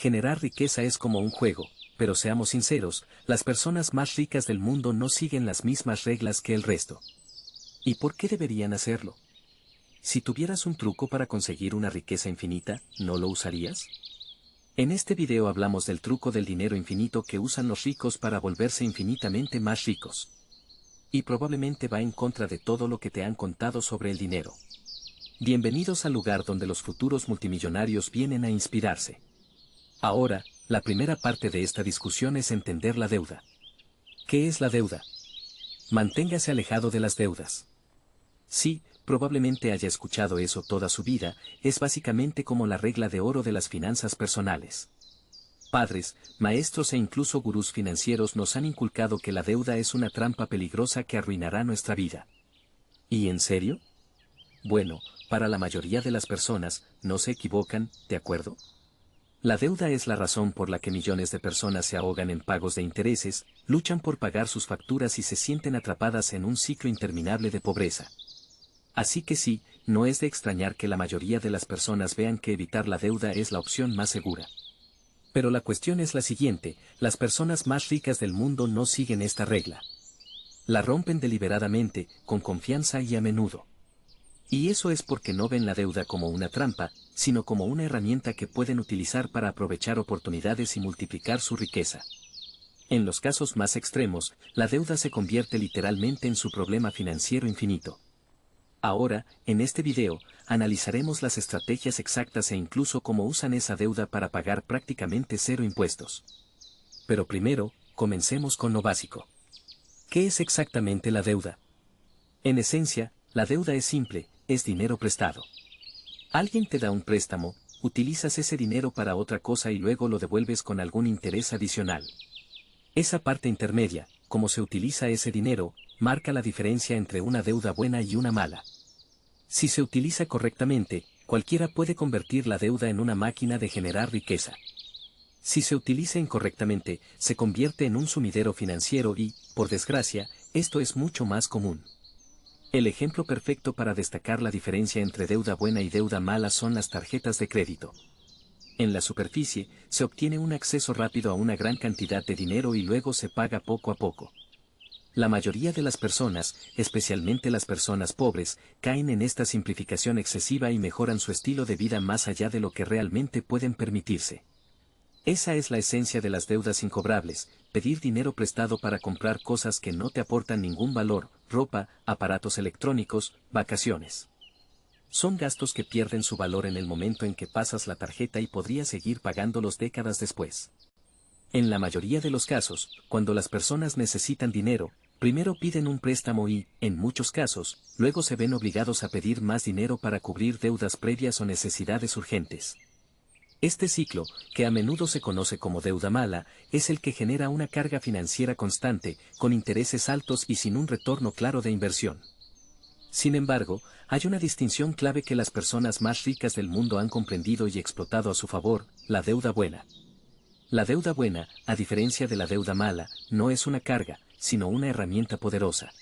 generar riqueza es como un juego, pero seamos sinceros, las personas más ricas del mundo no siguen las mismas reglas que el resto. ¿Y por qué deberían hacerlo? Si tuvieras un truco para conseguir una riqueza infinita, ¿no lo usarías? En este video hablamos del truco del dinero infinito que usan los ricos para volverse infinitamente más ricos. Y probablemente va en contra de todo lo que te han contado sobre el dinero. Bienvenidos al lugar donde los futuros multimillonarios vienen a inspirarse. Ahora, la primera parte de esta discusión es entender la deuda. ¿Qué es la deuda? Manténgase alejado de las deudas. Sí, probablemente haya escuchado eso toda su vida, es básicamente como la regla de oro de las finanzas personales. Padres, maestros e incluso gurús financieros nos han inculcado que la deuda es una trampa peligrosa que arruinará nuestra vida. ¿Y en serio? Bueno, para la mayoría de las personas, no se equivocan, ¿de acuerdo? La deuda es la razón por la que millones de personas se ahogan en pagos de intereses, luchan por pagar sus facturas y se sienten atrapadas en un ciclo interminable de pobreza. Así que sí, no es de extrañar que la mayoría de las personas vean que evitar la deuda es la opción más segura. Pero la cuestión es la siguiente, las personas más ricas del mundo no siguen esta regla. La rompen deliberadamente, con confianza y a menudo. Y eso es porque no ven la deuda como una trampa, sino como una herramienta que pueden utilizar para aprovechar oportunidades y multiplicar su riqueza. En los casos más extremos, la deuda se convierte literalmente en su problema financiero infinito. Ahora, en este video, analizaremos las estrategias exactas e incluso cómo usan esa deuda para pagar prácticamente cero impuestos. Pero primero, comencemos con lo básico. ¿Qué es exactamente la deuda? En esencia, la deuda es simple, es dinero prestado. Alguien te da un préstamo, utilizas ese dinero para otra cosa y luego lo devuelves con algún interés adicional. Esa parte intermedia, cómo se utiliza ese dinero, marca la diferencia entre una deuda buena y una mala. Si se utiliza correctamente, cualquiera puede convertir la deuda en una máquina de generar riqueza. Si se utiliza incorrectamente, se convierte en un sumidero financiero y, por desgracia, esto es mucho más común. El ejemplo perfecto para destacar la diferencia entre deuda buena y deuda mala son las tarjetas de crédito. En la superficie, se obtiene un acceso rápido a una gran cantidad de dinero y luego se paga poco a poco. La mayoría de las personas, especialmente las personas pobres, caen en esta simplificación excesiva y mejoran su estilo de vida más allá de lo que realmente pueden permitirse. Esa es la esencia de las deudas incobrables, pedir dinero prestado para comprar cosas que no te aportan ningún valor, ropa, aparatos electrónicos, vacaciones. Son gastos que pierden su valor en el momento en que pasas la tarjeta y podrías seguir pagándolos décadas después. En la mayoría de los casos, cuando las personas necesitan dinero, primero piden un préstamo y, en muchos casos, luego se ven obligados a pedir más dinero para cubrir deudas previas o necesidades urgentes. Este ciclo, que a menudo se conoce como deuda mala, es el que genera una carga financiera constante, con intereses altos y sin un retorno claro de inversión. Sin embargo, hay una distinción clave que las personas más ricas del mundo han comprendido y explotado a su favor, la deuda buena. La deuda buena, a diferencia de la deuda mala, no es una carga, sino una herramienta poderosa.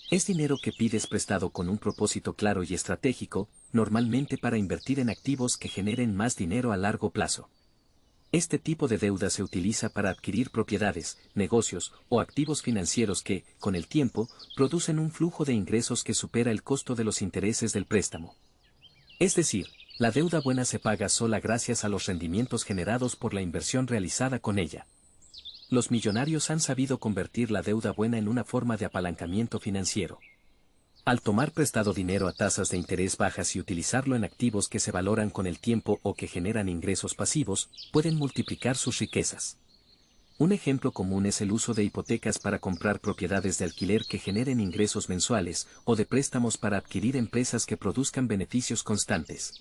Es dinero que pides prestado con un propósito claro y estratégico, normalmente para invertir en activos que generen más dinero a largo plazo. Este tipo de deuda se utiliza para adquirir propiedades, negocios o activos financieros que, con el tiempo, producen un flujo de ingresos que supera el costo de los intereses del préstamo. Es decir, la deuda buena se paga sola gracias a los rendimientos generados por la inversión realizada con ella. Los millonarios han sabido convertir la deuda buena en una forma de apalancamiento financiero. Al tomar prestado dinero a tasas de interés bajas y utilizarlo en activos que se valoran con el tiempo o que generan ingresos pasivos, pueden multiplicar sus riquezas. Un ejemplo común es el uso de hipotecas para comprar propiedades de alquiler que generen ingresos mensuales, o de préstamos para adquirir empresas que produzcan beneficios constantes.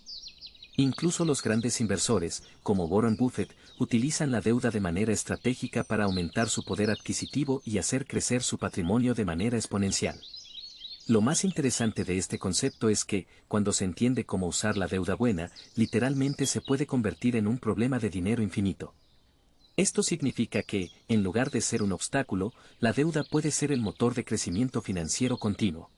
Incluso los grandes inversores, como Warren Buffett, utilizan la deuda de manera estratégica para aumentar su poder adquisitivo y hacer crecer su patrimonio de manera exponencial. Lo más interesante de este concepto es que, cuando se entiende cómo usar la deuda buena, literalmente se puede convertir en un problema de dinero infinito. Esto significa que, en lugar de ser un obstáculo, la deuda puede ser el motor de crecimiento financiero continuo.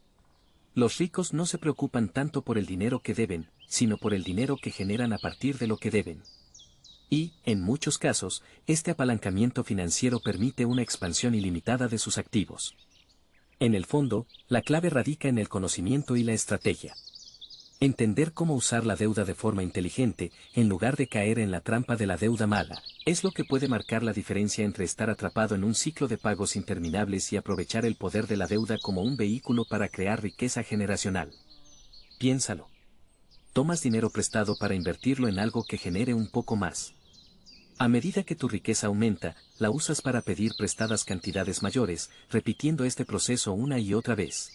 Los ricos no se preocupan tanto por el dinero que deben, sino por el dinero que generan a partir de lo que deben. Y, en muchos casos, este apalancamiento financiero permite una expansión ilimitada de sus activos. En el fondo, la clave radica en el conocimiento y la estrategia. Entender cómo usar la deuda de forma inteligente, en lugar de caer en la trampa de la deuda mala, es lo que puede marcar la diferencia entre estar atrapado en un ciclo de pagos interminables y aprovechar el poder de la deuda como un vehículo para crear riqueza generacional. Piénsalo. Tomas dinero prestado para invertirlo en algo que genere un poco más. A medida que tu riqueza aumenta, la usas para pedir prestadas cantidades mayores, repitiendo este proceso una y otra vez.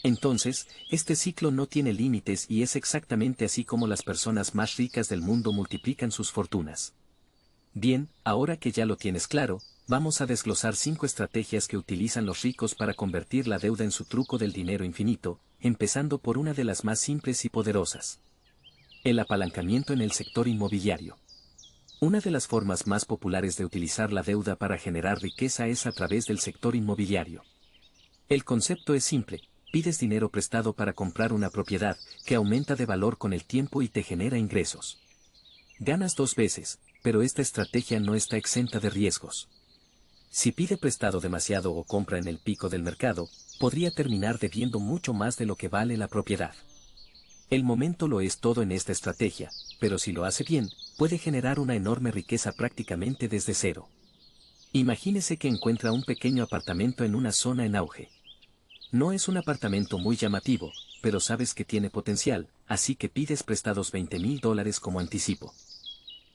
Entonces, este ciclo no tiene límites y es exactamente así como las personas más ricas del mundo multiplican sus fortunas. Bien, ahora que ya lo tienes claro, vamos a desglosar 5 estrategias que utilizan los ricos para convertir la deuda en su truco del dinero infinito, empezando por una de las más simples y poderosas. El apalancamiento en el sector inmobiliario. Una de las formas más populares de utilizar la deuda para generar riqueza es a través del sector inmobiliario. El concepto es simple. Pides dinero prestado para comprar una propiedad, que aumenta de valor con el tiempo y te genera ingresos. Ganas 2 veces, pero esta estrategia no está exenta de riesgos. Si pide prestado demasiado o compra en el pico del mercado, podría terminar debiendo mucho más de lo que vale la propiedad. El momento lo es todo en esta estrategia, pero si lo hace bien, puede generar una enorme riqueza prácticamente desde cero. Imagínese que encuentra un pequeño apartamento en una zona en auge. No es un apartamento muy llamativo, pero sabes que tiene potencial, así que pides prestados $20,000 como anticipo.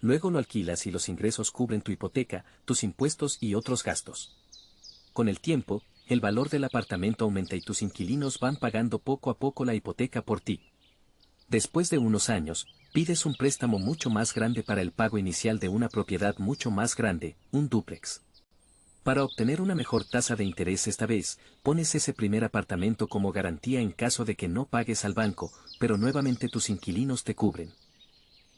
Luego lo alquilas y los ingresos cubren tu hipoteca, tus impuestos y otros gastos. Con el tiempo, el valor del apartamento aumenta y tus inquilinos van pagando poco a poco la hipoteca por ti. Después de unos años, pides un préstamo mucho más grande para el pago inicial de una propiedad mucho más grande, un dúplex. Para obtener una mejor tasa de interés esta vez, pones ese primer apartamento como garantía en caso de que no pagues al banco, pero nuevamente tus inquilinos te cubren.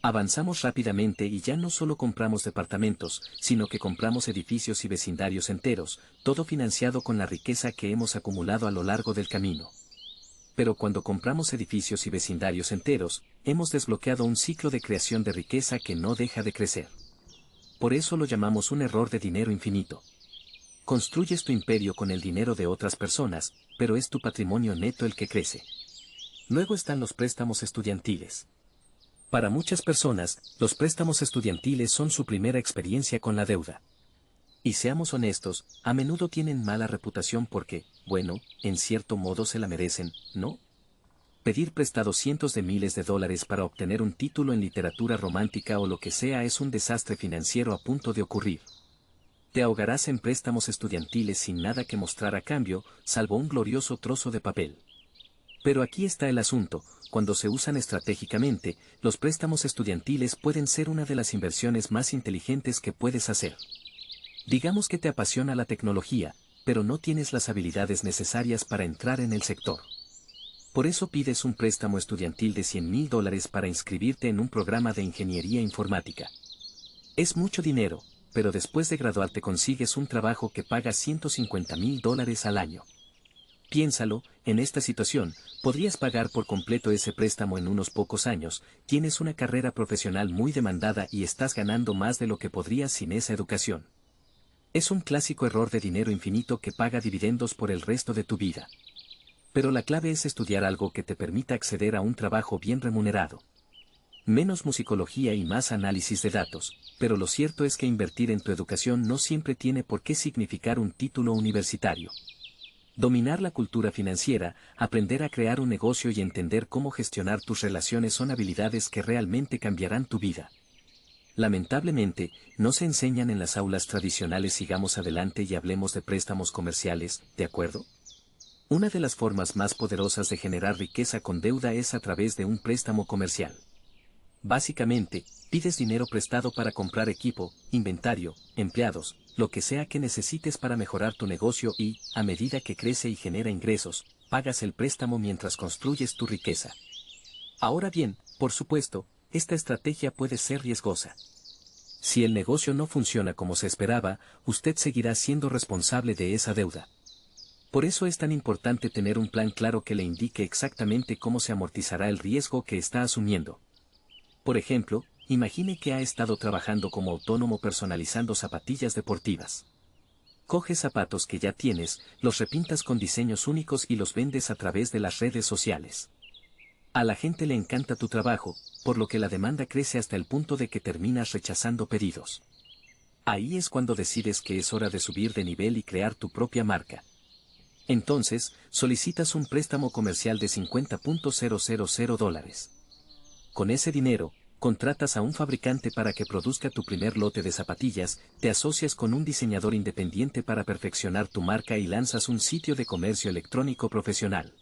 Avanzamos rápidamente y ya no solo compramos departamentos, sino que compramos edificios y vecindarios enteros, todo financiado con la riqueza que hemos acumulado a lo largo del camino. Pero cuando compramos edificios y vecindarios enteros, hemos desbloqueado un ciclo de creación de riqueza que no deja de crecer. Por eso lo llamamos un error de dinero infinito. Construyes tu imperio con el dinero de otras personas, pero es tu patrimonio neto el que crece. Luego están los préstamos estudiantiles. Para muchas personas, los préstamos estudiantiles son su primera experiencia con la deuda. Y seamos honestos, a menudo tienen mala reputación porque, bueno, en cierto modo se la merecen, ¿no? Pedir prestado cientos de miles de dólares para obtener un título en literatura romántica o lo que sea es un desastre financiero a punto de ocurrir. Te ahogarás en préstamos estudiantiles sin nada que mostrar a cambio, salvo un glorioso trozo de papel. Pero aquí está el asunto, cuando se usan estratégicamente, los préstamos estudiantiles pueden ser una de las inversiones más inteligentes que puedes hacer. Digamos que te apasiona la tecnología, pero no tienes las habilidades necesarias para entrar en el sector. Por eso pides un préstamo estudiantil de $100,000 para inscribirte en un programa de ingeniería informática. Es mucho dinero, pero después de graduarte consigues un trabajo que paga $150,000 al año. Piénsalo, en esta situación, podrías pagar por completo ese préstamo en unos pocos años, tienes una carrera profesional muy demandada y estás ganando más de lo que podrías sin esa educación. Es un clásico error de dinero infinito que paga dividendos por el resto de tu vida. Pero la clave es estudiar algo que te permita acceder a un trabajo bien remunerado. Menos musicología y más análisis de datos, pero lo cierto es que invertir en tu educación no siempre tiene por qué significar un título universitario. Dominar la cultura financiera, aprender a crear un negocio y entender cómo gestionar tus relaciones son habilidades que realmente cambiarán tu vida. Lamentablemente, no se enseñan en las aulas tradicionales. Sigamos adelante y hablemos de préstamos comerciales, ¿de acuerdo? Una de las formas más poderosas de generar riqueza con deuda es a través de un préstamo comercial. Básicamente, pides dinero prestado para comprar equipo, inventario, empleados, lo que sea que necesites para mejorar tu negocio y, a medida que crece y genera ingresos, pagas el préstamo mientras construyes tu riqueza. Ahora bien, por supuesto, esta estrategia puede ser riesgosa. Si el negocio no funciona como se esperaba, usted seguirá siendo responsable de esa deuda. Por eso es tan importante tener un plan claro que le indique exactamente cómo se amortizará el riesgo que está asumiendo. Por ejemplo, Imagine que ha estado trabajando como autónomo personalizando zapatillas deportivas. Coges zapatos que ya tienes, los repintas con diseños únicos y los vendes a través de las redes sociales. A la gente le encanta tu trabajo, por lo que la demanda crece hasta el punto de que terminas rechazando pedidos. Ahí es cuando decides que es hora de subir de nivel y crear tu propia marca. Entonces, solicitas un préstamo comercial de $50,000. Con ese dinero, contratas a un fabricante para que produzca tu primer lote de zapatillas, te asocias con un diseñador independiente para perfeccionar tu marca y lanzas un sitio de comercio electrónico profesional.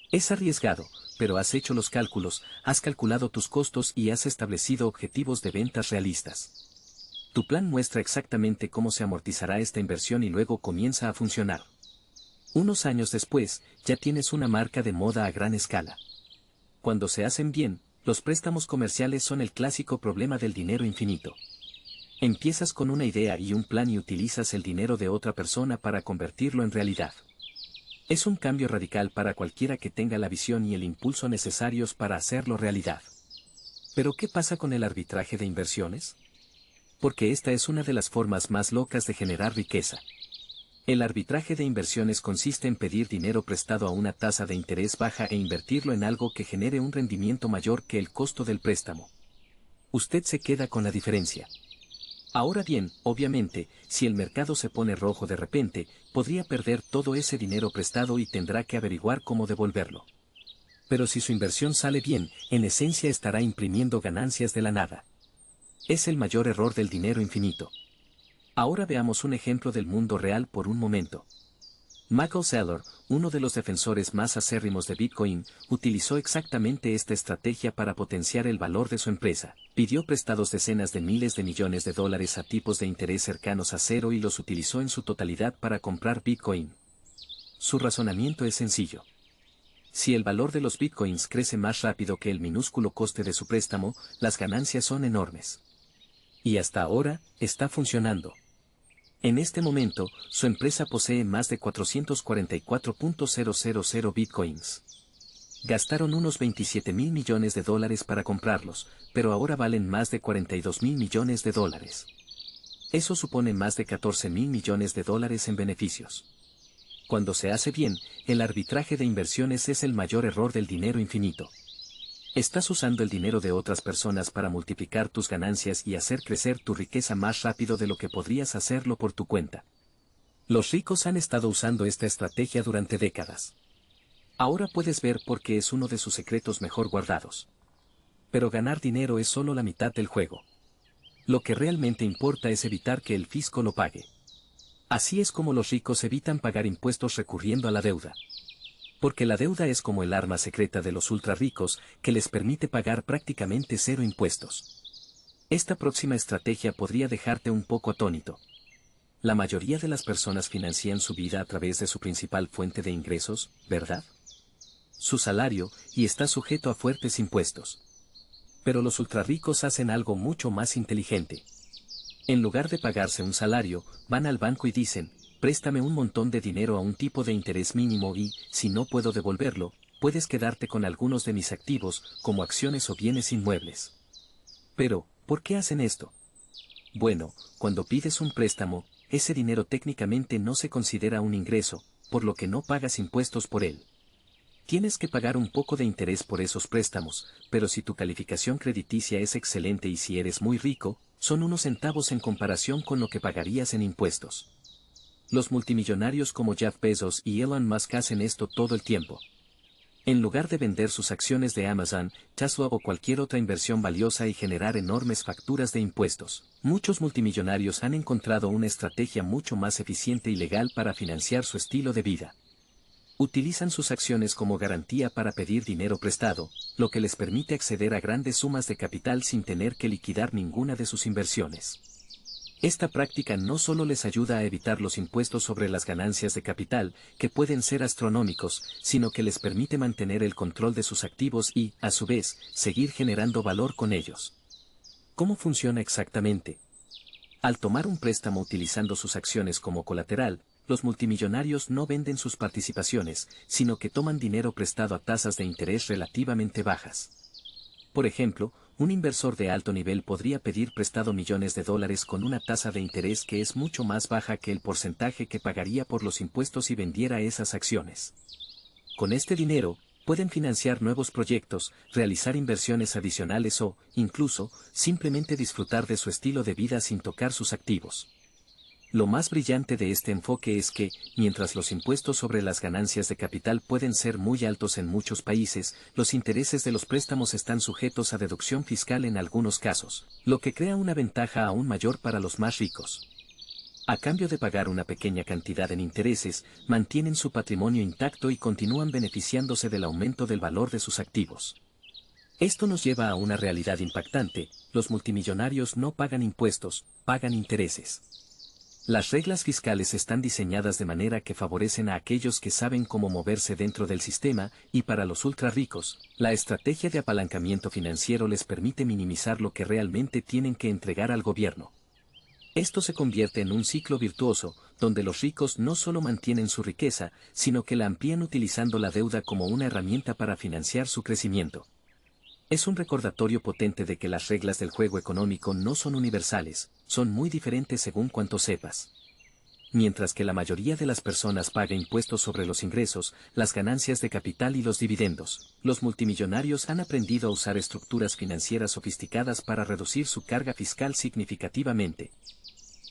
Es arriesgado, pero has hecho los cálculos, has calculado tus costos y has establecido objetivos de ventas realistas. Tu plan muestra exactamente cómo se amortizará esta inversión y luego comienza a funcionar. Unos años después, ya tienes una marca de moda a gran escala. Cuando se hacen bien, los préstamos comerciales son el clásico problema del dinero infinito. Empiezas con una idea y un plan y utilizas el dinero de otra persona para convertirlo en realidad. Es un cambio radical para cualquiera que tenga la visión y el impulso necesarios para hacerlo realidad. ¿Pero qué pasa con el arbitraje de inversiones? Porque esta es una de las formas más locas de generar riqueza. El arbitraje de inversiones consiste en pedir dinero prestado a una tasa de interés baja e invertirlo en algo que genere un rendimiento mayor que el costo del préstamo. Usted se queda con la diferencia. Ahora bien, obviamente, si el mercado se pone rojo de repente, podría perder todo ese dinero prestado y tendrá que averiguar cómo devolverlo. Pero si su inversión sale bien, en esencia estará imprimiendo ganancias de la nada. Es el mayor error del dinero infinito. Ahora veamos un ejemplo del mundo real por un momento. Michael Saylor, uno de los defensores más acérrimos de Bitcoin, utilizó exactamente esta estrategia para potenciar el valor de su empresa. Pidió prestados decenas de miles de millones de dólares a tipos de interés cercanos a cero y los utilizó en su totalidad para comprar Bitcoin. Su razonamiento es sencillo. Si el valor de los Bitcoins crece más rápido que el minúsculo coste de su préstamo, las ganancias son enormes. Y hasta ahora, está funcionando. En este momento, su empresa posee más de 444.000 bitcoins. Gastaron unos 27.000 millones de dólares para comprarlos, pero ahora valen más de 42.000 millones de dólares. Eso supone más de 14.000 millones de dólares en beneficios. Cuando se hace bien, el arbitraje de inversiones es el mayor error del dinero infinito. Estás usando el dinero de otras personas para multiplicar tus ganancias y hacer crecer tu riqueza más rápido de lo que podrías hacerlo por tu cuenta. Los ricos han estado usando esta estrategia durante décadas. Ahora puedes ver por qué es uno de sus secretos mejor guardados. Pero ganar dinero es solo la mitad del juego. Lo que realmente importa es evitar que el fisco lo pague. Así es como los ricos evitan pagar impuestos recurriendo a la deuda. Porque la deuda es como el arma secreta de los ultra ricos, que les permite pagar prácticamente cero impuestos. Esta próxima estrategia podría dejarte un poco atónito. La mayoría de las personas financian su vida a través de su principal fuente de ingresos, ¿verdad? Su salario, y está sujeto a fuertes impuestos. Pero los ultrarricos hacen algo mucho más inteligente. En lugar de pagarse un salario, van al banco y dicen: préstame un montón de dinero a un tipo de interés mínimo y, si no puedo devolverlo, puedes quedarte con algunos de mis activos, como acciones o bienes inmuebles. Pero, ¿por qué hacen esto? Bueno, cuando pides un préstamo, ese dinero técnicamente no se considera un ingreso, por lo que no pagas impuestos por él. Tienes que pagar un poco de interés por esos préstamos, pero si tu calificación crediticia es excelente y si eres muy rico, son unos centavos en comparación con lo que pagarías en impuestos. Los multimillonarios como Jeff Bezos y Elon Musk hacen esto todo el tiempo. En lugar de vender sus acciones de Amazon, Tesla o cualquier otra inversión valiosa y generar enormes facturas de impuestos, muchos multimillonarios han encontrado una estrategia mucho más eficiente y legal para financiar su estilo de vida. Utilizan sus acciones como garantía para pedir dinero prestado, lo que les permite acceder a grandes sumas de capital sin tener que liquidar ninguna de sus inversiones. Esta práctica no solo les ayuda a evitar los impuestos sobre las ganancias de capital, que pueden ser astronómicos, sino que les permite mantener el control de sus activos y, a su vez, seguir generando valor con ellos. ¿Cómo funciona exactamente? Al tomar un préstamo utilizando sus acciones como colateral, los multimillonarios no venden sus participaciones, sino que toman dinero prestado a tasas de interés relativamente bajas. Por ejemplo, un inversor de alto nivel podría pedir prestado millones de dólares con una tasa de interés que es mucho más baja que el porcentaje que pagaría por los impuestos si vendiera esas acciones. Con este dinero, pueden financiar nuevos proyectos, realizar inversiones adicionales o, incluso, simplemente disfrutar de su estilo de vida sin tocar sus activos. Lo más brillante de este enfoque es que, mientras los impuestos sobre las ganancias de capital pueden ser muy altos en muchos países, los intereses de los préstamos están sujetos a deducción fiscal en algunos casos, lo que crea una ventaja aún mayor para los más ricos. A cambio de pagar una pequeña cantidad en intereses, mantienen su patrimonio intacto y continúan beneficiándose del aumento del valor de sus activos. Esto nos lleva a una realidad impactante: los multimillonarios no pagan impuestos, pagan intereses. Las reglas fiscales están diseñadas de manera que favorecen a aquellos que saben cómo moverse dentro del sistema, y para los ultra ricos, la estrategia de apalancamiento financiero les permite minimizar lo que realmente tienen que entregar al gobierno. Esto se convierte en un ciclo virtuoso, donde los ricos no solo mantienen su riqueza, sino que la amplían utilizando la deuda como una herramienta para financiar su crecimiento. Es un recordatorio potente de que las reglas del juego económico no son universales, son muy diferentes según cuanto sepas. Mientras que la mayoría de las personas paga impuestos sobre los ingresos, las ganancias de capital y los dividendos, los multimillonarios han aprendido a usar estructuras financieras sofisticadas para reducir su carga fiscal significativamente.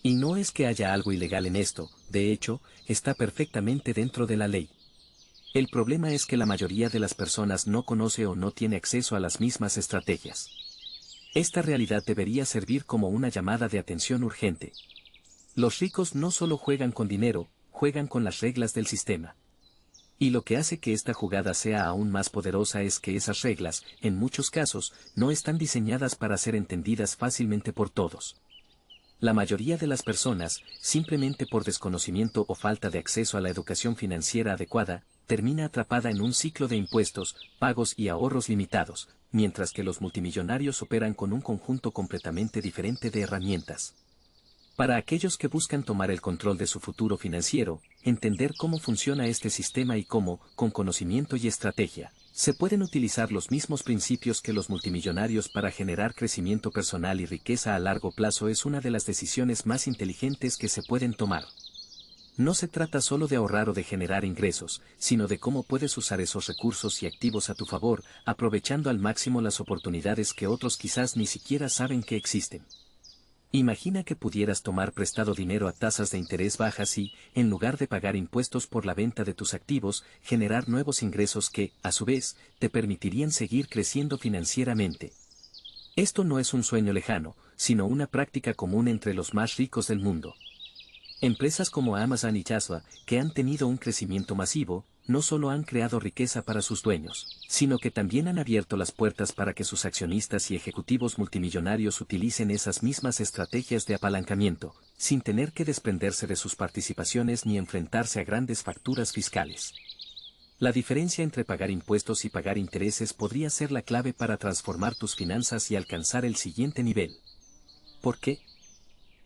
Y no es que haya algo ilegal en esto, de hecho, está perfectamente dentro de la ley. El problema es que la mayoría de las personas no conoce o no tiene acceso a las mismas estrategias. Esta realidad debería servir como una llamada de atención urgente. Los ricos no solo juegan con dinero, juegan con las reglas del sistema. Y lo que hace que esta jugada sea aún más poderosa es que esas reglas, en muchos casos, no están diseñadas para ser entendidas fácilmente por todos. La mayoría de las personas, simplemente por desconocimiento o falta de acceso a la educación financiera adecuada, termina atrapada en un ciclo de impuestos, pagos y ahorros limitados, mientras que los multimillonarios operan con un conjunto completamente diferente de herramientas. Para aquellos que buscan tomar el control de su futuro financiero, entender cómo funciona este sistema y cómo, con conocimiento y estrategia, se pueden utilizar los mismos principios que los multimillonarios para generar crecimiento personal y riqueza a largo plazo es una de las decisiones más inteligentes que se pueden tomar. No se trata solo de ahorrar o de generar ingresos, sino de cómo puedes usar esos recursos y activos a tu favor, aprovechando al máximo las oportunidades que otros quizás ni siquiera saben que existen. Imagina que pudieras tomar prestado dinero a tasas de interés bajas y, en lugar de pagar impuestos por la venta de tus activos, generar nuevos ingresos que, a su vez, te permitirían seguir creciendo financieramente. Esto no es un sueño lejano, sino una práctica común entre los más ricos del mundo. Empresas como Amazon y Tesla, que han tenido un crecimiento masivo, no solo han creado riqueza para sus dueños, sino que también han abierto las puertas para que sus accionistas y ejecutivos multimillonarios utilicen esas mismas estrategias de apalancamiento, sin tener que desprenderse de sus participaciones ni enfrentarse a grandes facturas fiscales. La diferencia entre pagar impuestos y pagar intereses podría ser la clave para transformar tus finanzas y alcanzar el siguiente nivel. ¿Por qué?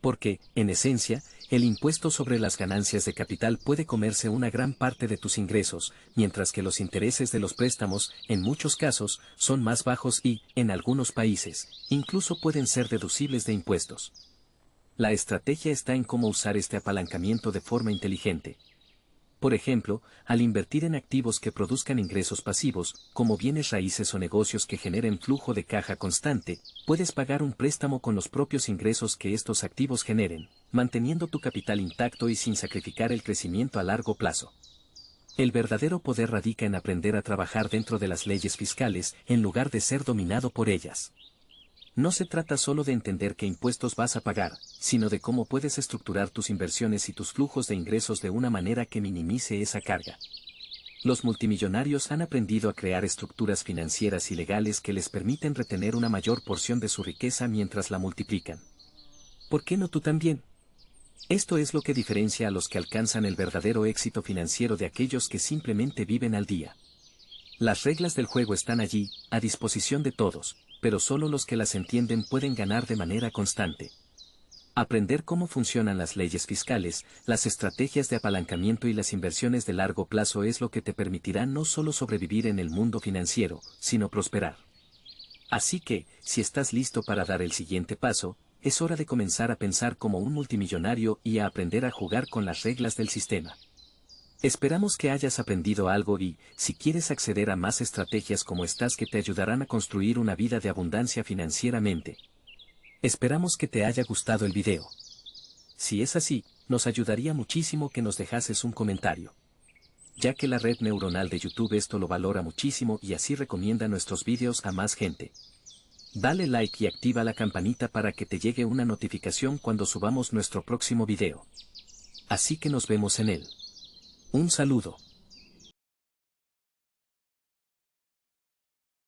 Porque, en esencia, el impuesto sobre las ganancias de capital puede comerse una gran parte de tus ingresos, mientras que los intereses de los préstamos, en muchos casos, son más bajos y, en algunos países, incluso pueden ser deducibles de impuestos. La estrategia está en cómo usar este apalancamiento de forma inteligente. Por ejemplo, al invertir en activos que produzcan ingresos pasivos, como bienes raíces o negocios que generen flujo de caja constante, puedes pagar un préstamo con los propios ingresos que estos activos generen, manteniendo tu capital intacto y sin sacrificar el crecimiento a largo plazo. El verdadero poder radica en aprender a trabajar dentro de las leyes fiscales, en lugar de ser dominado por ellas. No se trata solo de entender qué impuestos vas a pagar, sino de cómo puedes estructurar tus inversiones y tus flujos de ingresos de una manera que minimice esa carga. Los multimillonarios han aprendido a crear estructuras financieras y legales que les permiten retener una mayor porción de su riqueza mientras la multiplican. ¿Por qué no tú también? Esto es lo que diferencia a los que alcanzan el verdadero éxito financiero de aquellos que simplemente viven al día. Las reglas del juego están allí, a disposición de todos, pero solo los que las entienden pueden ganar de manera constante. Aprender cómo funcionan las leyes fiscales, las estrategias de apalancamiento y las inversiones de largo plazo es lo que te permitirá no solo sobrevivir en el mundo financiero, sino prosperar. Así que, si estás listo para dar el siguiente paso, es hora de comenzar a pensar como un multimillonario y a aprender a jugar con las reglas del sistema. Esperamos que hayas aprendido algo y, si quieres acceder a más estrategias como estas que te ayudarán a construir una vida de abundancia financieramente. Esperamos que te haya gustado el video. Si es así, nos ayudaría muchísimo que nos dejases un comentario, ya que la red neuronal de YouTube esto lo valora muchísimo y así recomienda nuestros vídeos a más gente. Dale like y activa la campanita para que te llegue una notificación cuando subamos nuestro próximo video. Así que nos vemos en él. Un saludo.